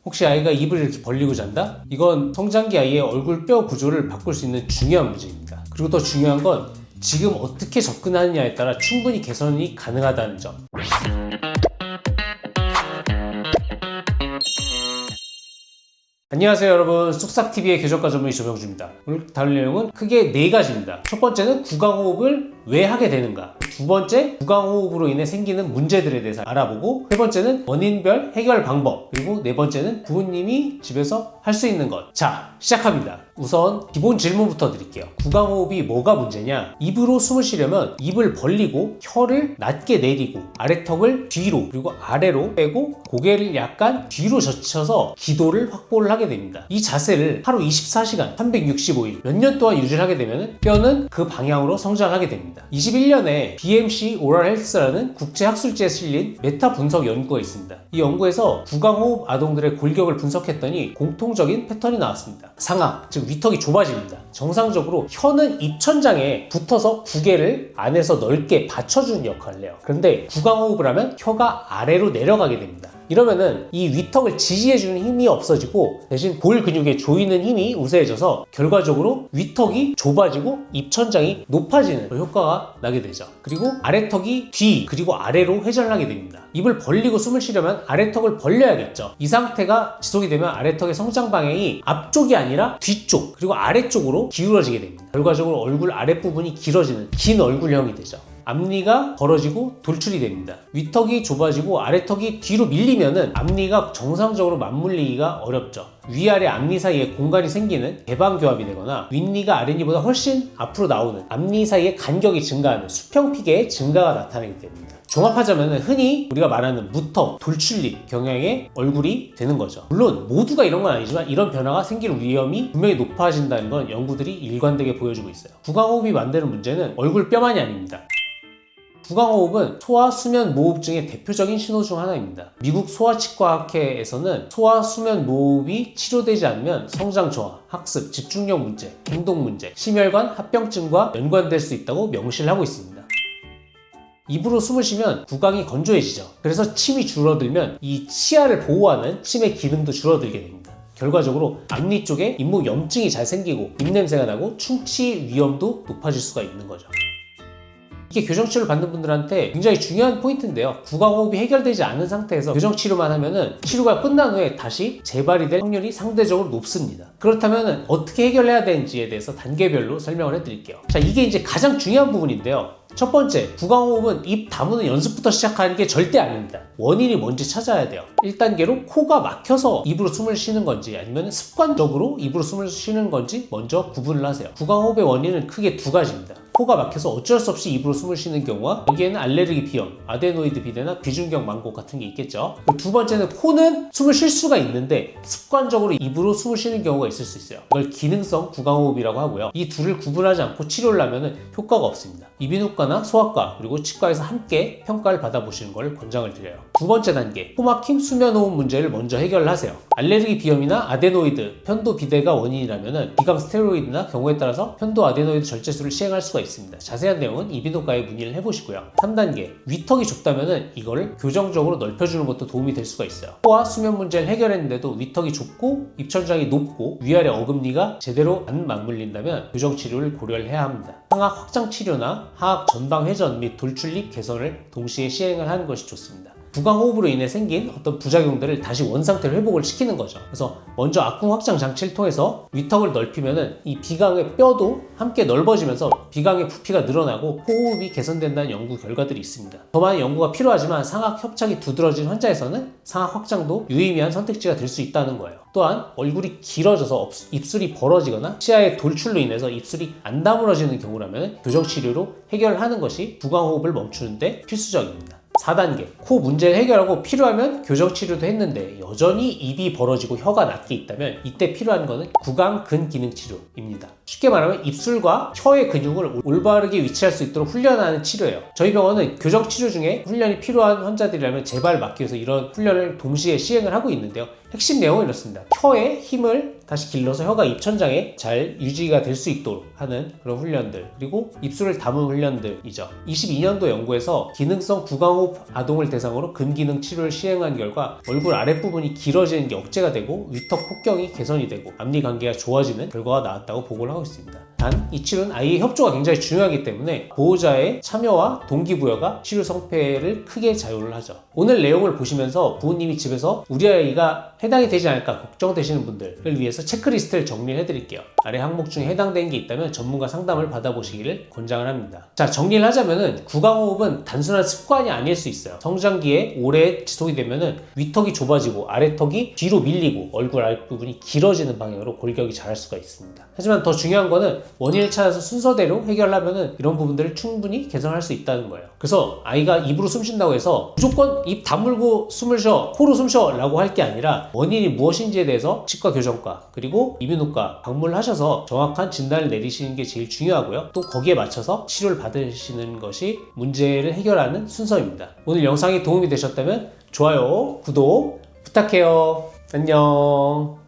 혹시 아이가 입을 이렇게 벌리고 잔다? 이건 성장기 아이의 얼굴 뼈 구조를 바꿀 수 있는 중요한 문제입니다. 그리고 더 중요한 건 지금 어떻게 접근하느냐에 따라 충분히 개선이 가능하다는 점. 안녕하세요 여러분, 쑥삭TV의 교정과 전문의 조병주입니다. 오늘 다룰 내용은 크게 4가지입니다. 첫 번째는 구강호흡을 왜 하게 되는가, 두 번째, 구강호흡으로 인해 생기는 문제들에 대해서 알아보고, 세 번째는 원인별 해결 방법, 그리고 네 번째는 부모님이 집에서 할 수 있는 것. 자, 시작합니다. 우선 기본 질문부터 드릴게요. 구강호흡이 뭐가 문제냐? 입으로 숨을 쉬려면 입을 벌리고 혀를 낮게 내리고 아래턱을 뒤로 그리고 아래로 빼고 고개를 약간 뒤로 젖혀서 기도를 확보를 하게 됩니다. 이 자세를 하루 24시간 365일 몇 년 동안 유지를 하게 되면 뼈는 그 방향으로 성장하게 됩니다. 21년에 BMC 오럴 헬스라는 국제학술지에 실린 메타 분석 연구가 있습니다. 이 연구에서 구강호흡 아동들의 골격을 분석했더니 공통적인 패턴이 나왔습니다. 상하, 즉 위턱이 좁아집니다. 정상적으로 혀는 입천장에 붙어서 구개를 안에서 넓게 받쳐주는 역할을 해요. 그런데 구강호흡을 하면 혀가 아래로 내려가게 됩니다. 이러면은 이 위턱을 지지해주는 힘이 없어지고 대신 볼 근육에 조이는 힘이 우세해져서 결과적으로 위턱이 좁아지고 입천장이 높아지는 효과가 나게 되죠. 그리고 아래턱이 뒤 그리고 아래로 회전하게 됩니다. 입을 벌리고 숨을 쉬려면 아래턱을 벌려야겠죠. 이 상태가 지속이 되면 아래턱의 성장 방향이 앞쪽이 아니라 뒤쪽 그리고 아래쪽으로 기울어지게 됩니다. 결과적으로 얼굴 아랫부분이 길어지는 긴 얼굴형이 되죠. 앞니가 벌어지고 돌출이 됩니다. 위턱이 좁아지고 아래턱이 뒤로 밀리면은 앞니가 정상적으로 맞물리기가 어렵죠. 위아래 앞니 사이에 공간이 생기는 개방교합이 되거나 윗니가 아랫니보다 훨씬 앞으로 나오는 앞니 사이에 간격이 증가하는 수평피계의 증가가 나타나게 됩니다. 종합하자면 흔히 우리가 말하는 무턱, 돌출립 경향의 얼굴이 되는 거죠. 물론 모두가 이런 건 아니지만 이런 변화가 생길 위험이 분명히 높아진다는 건 연구들이 일관되게 보여주고 있어요. 구강호흡이 만드는 문제는 얼굴 뼈만이 아닙니다. 구강호흡은 소아수면무호흡증의 대표적인 신호 중 하나입니다. 미국 소아치과학회에서는 소아수면무호흡이 치료되지 않으면 성장 저하, 학습, 집중력 문제, 행동 문제, 심혈관 합병증과 연관될 수 있다고 명시를 하고 있습니다. 입으로 숨을 쉬면 구강이 건조해지죠. 그래서 침이 줄어들면 이 치아를 보호하는 침의 기능도 줄어들게 됩니다. 결과적으로 앞니 쪽에 잇몸 염증이 잘 생기고 입냄새가 나고 충치 위험도 높아질 수가 있는 거죠. 이게 교정치료를 받는 분들한테 굉장히 중요한 포인트인데요. 구강호흡이 해결되지 않은 상태에서 교정치료만 하면은 치료가 끝난 후에 다시 재발이 될 확률이 상대적으로 높습니다. 그렇다면 어떻게 해결해야 되는지에 대해서 단계별로 설명을 해드릴게요. 자, 이게 이제 가장 중요한 부분인데요. 첫 번째, 구강호흡은 입 다무는 연습부터 시작하는 게 절대 아닙니다. 원인이 뭔지 찾아야 돼요. 1단계로 코가 막혀서 입으로 숨을 쉬는 건지 아니면 습관적으로 입으로 숨을 쉬는 건지 먼저 구분을 하세요. 구강호흡의 원인은 크게 2가지입니다. 코가 막혀서 어쩔 수 없이 입으로 숨을 쉬는 경우와 여기에는 알레르기 비염, 아데노이드 비대나 비중격 망곡 같은 게 있겠죠. 두 번째는 코는 숨을 쉴 수가 있는데 습관적으로 입으로 숨을 쉬는 경우가 있을 수 있어요. 이걸 기능성 구강호흡이라고 하고요. 이 둘을 구분하지 않고 치료를 하면 효과가 없습니다. 이비인후과나 소아과 그리고 치과에서 함께 평가를 받아보시는 걸 권장을 드려요. 두 번째 단계, 코막힘 수면호흡 문제를 먼저 해결을 하세요. 알레르기 비염이나 아데노이드, 편도 비대가 원인이라면 비강 스테로이드나 경우에 따라서 편도 아데노이드 절제술을 시행할 수가 있습니다. 자세한 내용은 이비인후과에 문의를 해보시고요. 3단계, 위턱이 좁다면 이거를 교정적으로 넓혀주는 것도 도움이 될 수가 있어요. 코와 수면 문제를 해결했는데도 위턱이 좁고 입천장이 높고 위아래 어금니가 제대로 안 맞물린다면 교정치료를 고려를 해야 합니다. 상악 확장 치료나 하악 전방 회전 및 돌출립 개선을 동시에 시행을 하는 것이 좋습니다. 구강호흡으로 인해 생긴 어떤 부작용들을 다시 원상태로 회복을 시키는 거죠. 그래서 먼저 악궁 확장 장치를 통해서 위턱을 넓히면은 이 비강의 뼈도 함께 넓어지면서 비강의 부피가 늘어나고 호흡이 개선된다는 연구 결과들이 있습니다. 더 많은 연구가 필요하지만 상악 협착이 두드러진 환자에서는 상악 확장도 유의미한 선택지가 될 수 있다는 거예요. 또한 얼굴이 길어져서 입술이 벌어지거나 치아의 돌출로 인해서 입술이 안 다물어지는 경우라면 교정치료로 해결하는 것이 구강호흡을 멈추는 데 필수적입니다. 4단계, 코 문제를 해결하고 필요하면 교정치료도 했는데 여전히 입이 벌어지고 혀가 낮게 있다면 이때 필요한 것은 구강 근기능 치료입니다. 쉽게 말하면 입술과 혀의 근육을 올바르게 위치할 수 있도록 훈련하는 치료예요. 저희 병원은 교정 치료 중에 훈련이 필요한 환자들이라면 제발 막기 위해서 이런 훈련을 동시에 시행을 하고 있는데요. 핵심 내용은 이렇습니다. 혀의 힘을 다시 길러서 혀가 입천장에 잘 유지가 될 수 있도록 하는 그런 훈련들, 그리고 입술을 담은 훈련들이죠. 22년도 연구에서 기능성 구강호흡 아동을 대상으로 근기능 치료를 시행한 결과 얼굴 아랫부분이 길어지는 게 억제가 되고 위턱 폭경이 개선이 되고 앞니 관계가 좋아지는 결과가 나왔다고 보고를 하고 있습니다. 단, 이 치료는 아이의 협조가 굉장히 중요하기 때문에 보호자의 참여와 동기부여가 치료 성패를 크게 좌우를 하죠. 오늘 내용을 보시면서 부모님이 집에서 우리 아이가 해당이 되지 않을까 걱정되시는 분들을 위해서 체크리스트를 정리해 드릴게요. 아래 항목 중에 해당되는 게 있다면 전문가 상담을 받아보시기를 권장을 합니다. 자, 정리를 하자면은 구강호흡은 단순한 습관이 아닐 수 있어요. 성장기에 오래 지속이 되면은 위턱이 좁아지고 아래턱이 뒤로 밀리고 얼굴 아랫부분이 길어지는 방향으로 골격이 자랄 수가 있습니다. 하지만 더 중요한 거는 원인을 찾아서 순서대로 해결하면은 이런 부분들을 충분히 개선할 수 있다는 거예요. 그래서 아이가 입으로 숨 쉰다고 해서 무조건 입 다물고 숨을 쉬어, 코로 숨 쉬어 라고 할 게 아니라 원인이 무엇인지에 대해서 치과 교정과 그리고 이비인후과 방문을 하셔서 정확한 진단을 내리시는 게 제일 중요하고요. 또 거기에 맞춰서 치료를 받으시는 것이 문제를 해결하는 순서입니다. 오늘 영상이 도움이 되셨다면 좋아요, 구독 부탁해요. 안녕.